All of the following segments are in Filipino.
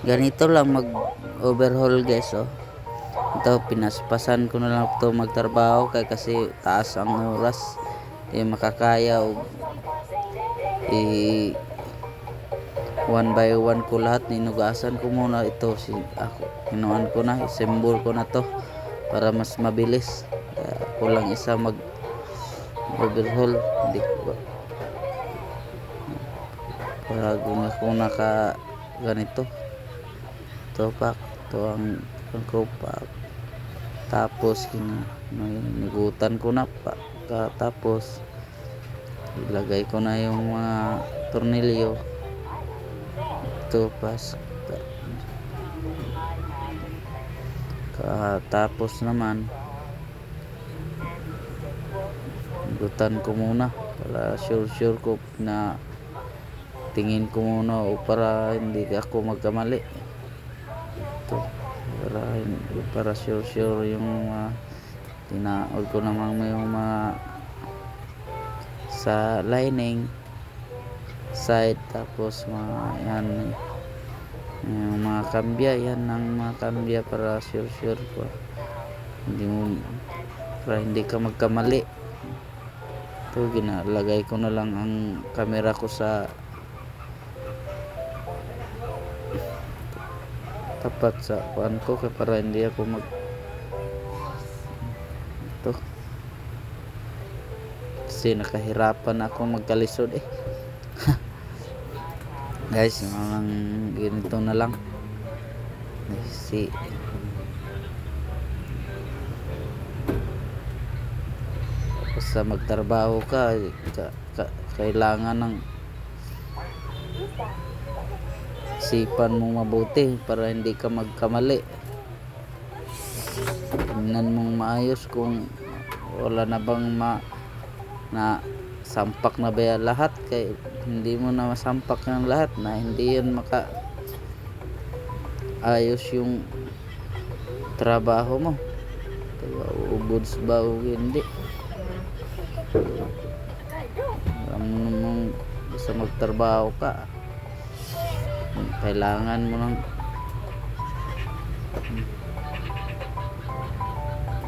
ganito lang mag overhaul guys. Oh, ito pinaspasan ko na lang to magtrabaho kay kasi taas ang oras, makakaya og one by one ko lahat. Ninugasan ko muna ito, ako kinuan ko na, isimbol ko na to para mas mabilis. Ako lang isa mag overhaul, hindi ko pag ako naka ganito to pack to ang pack. Tapos nigutan ko na pa, tapos ilagay ko na yung mga tornilyo ito pas tapos naman nigutan ko muna para sure ko na tingin ko muna o para hindi ako magkamali ito, para sure yung tinaod ko naman yung mga sa lining side, tapos mga yan yung mga kambya, yan ang mga kambya para sure ko hindi mo, para hindi ka magkamali. Ito ginalagay ko na lang ang camera ko sa tapat sa kuan ko para hindi ako ito kasi nakahirapan ako magkalisod guys. Mga ganito na lang kasi basta magtrabaho ka, kailangan ng isipan mo mabuti para hindi ka magkamali. Tingnan mong maayos kung wala na bang na sampak na ba lahat, kay hindi mo na masampak ng lahat na hindi yun maka ayos yung trabaho mo. Goods ba o hindi, alam mo namang basta magtrabaho ka, kailangan mo ng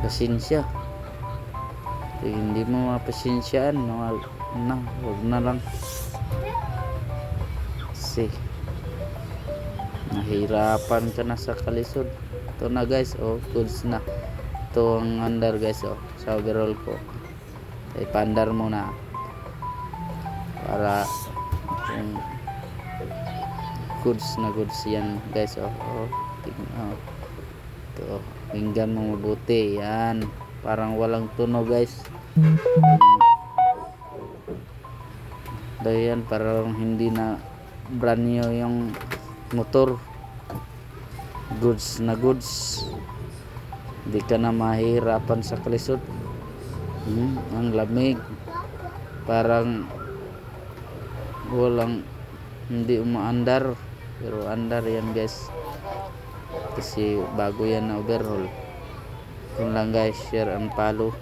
pasensya. Hindi mo mapasensyaan, wag na lang kasi nahirapan ka na sa kalisod. Ito na guys, goods na ito ang under guys. Sa overall ko ipandar mo na para yung goods na goods yan guys. Ito pinggan mo mabuti yan, parang walang tunog guys. Dahil yan parang hindi na brand new yung motor. Goods na goods, hindi ka na mahirapan sa kalisod. Ang lamig parang walang, hindi umaandar pero andar yan guys kasi bago yan na overhaul. Yun lang guys, share and follow.